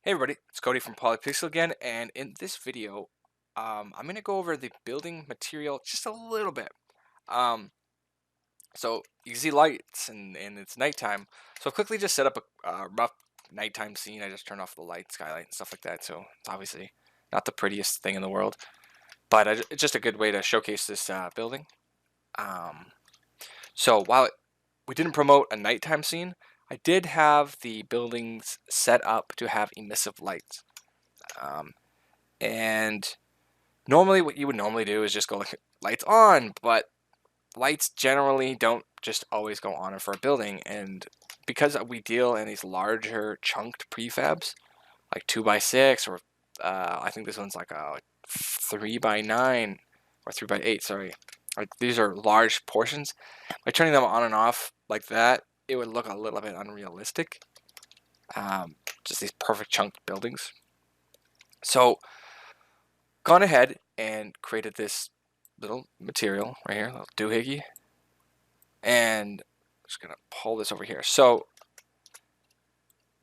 Hey everybody, it's Cody from Polypixel again, and in this video, I'm going to go over the building material just a little bit. Um, so you can see lights, and it's nighttime. So I'll quickly just set up a rough nighttime scene. I just turned off the light, skylight, and stuff like that. So it's obviously not the prettiest thing in the world, but it's just a good way to showcase this building. Um, so we didn't promote a nighttime scene, I did have the buildings set up to have emissive lights. Um, And normally what you would normally do is just go like lights on, but lights generally don't just always go on for a building. And because we deal in these larger chunked prefabs, like 2x6, or I think this one's like a 3x9 or 3x8, sorry. Like these are large portions. By turning them on and off like that, it would look a little bit unrealistic. Just these perfect chunked buildings. So gone ahead and created this little material right here, little doohickey, and I'm just gonna pull this over here. So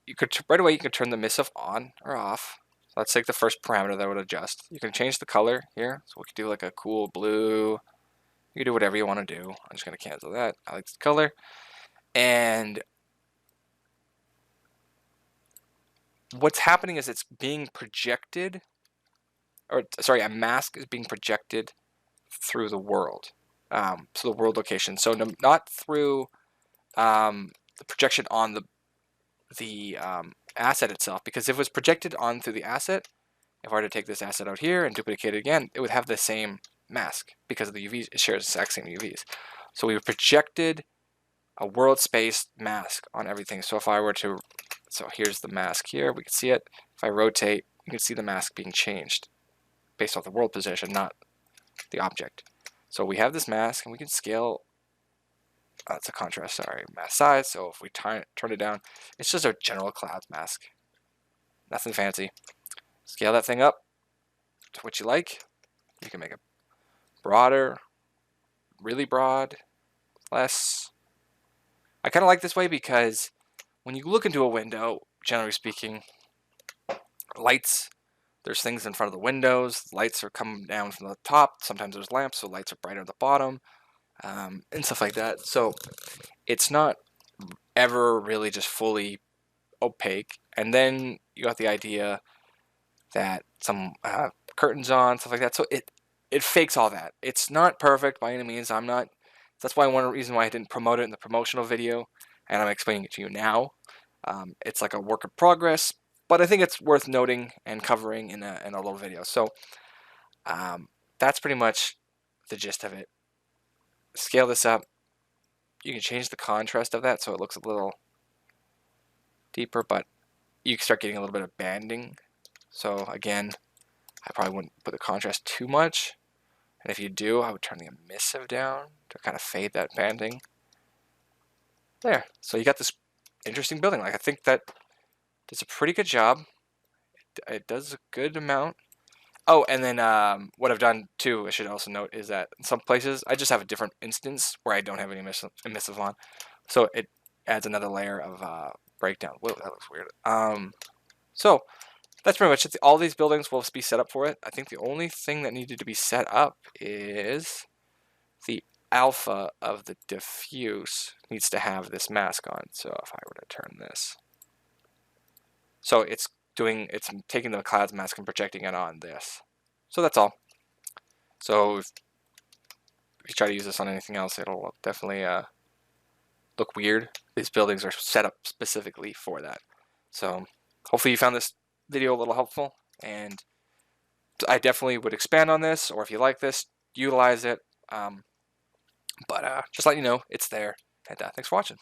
you could right away you can turn the emissive on or off. So let's take the first parameter that would adjust. You can change the color here, so we could do like a cool blue. You can do whatever you want to do. I'm just gonna cancel that. I like this color, and what's happening is it's being projected, or sorry, a mask is being projected through the world. So the world location. So not through the projection on the asset itself, because if it was projected onto the asset, if I were to take this asset out here and duplicate it again, it would have the same mask because of the UVs. It shares the exact same UVs. So we projected a world space mask on everything. So if I were to, so here's the mask here, we can see it. If I rotate, you can see the mask being changed based off the world position, not the object. So we have this mask, and we can scale. It's a contrast, sorry, mask size. So if we turn it down, it's just a general cloud mask. Nothing fancy. Scale that thing up to what you like. You can make it broader, really broad, less. I kind of like this way because when you look into a window, generally speaking, lights, there's things in front of the windows. Lights are coming down from the top. Sometimes there's lamps, so lights are brighter at the bottom, and stuff like that. So it's not ever really just fully opaque. And then you got the idea that some curtains on, stuff like that. So it fakes all that. It's not perfect by any means. I'm not. That's why one reason why I didn't promote it in the promotional video, and I'm explaining it to you now. It's like a work in progress, but I think it's worth noting and covering in a little video. So that's pretty much the gist of it. Scale this up. You can change the contrast of that so it looks a little deeper, but you can start getting a little bit of banding. So again, I probably wouldn't put the contrast too much. And if you do, I would turn the emissive down to kind of fade that banding. There. So you got this interesting building. Like, I think that does a pretty good job. It does a good amount. Oh, and then what I've done too, I should also note, is that in some places I just have a different instance where I don't have any emissive on. So it adds another layer of breakdown. Whoa, that looks weird. So that's pretty much it. All these buildings will be set up for it. I think the only thing that needed to be set up is the alpha of the diffuse needs to have this mask on. So if I were to turn this, so it's taking the clouds mask and projecting it on this. So that's all. So if you try to use this on anything else, it'll definitely look weird. These buildings are set up specifically for that. So hopefully you found this video a little helpful, and I definitely would expand on this, or if you like this, utilize it. But just let you know it's there, and thanks for watching.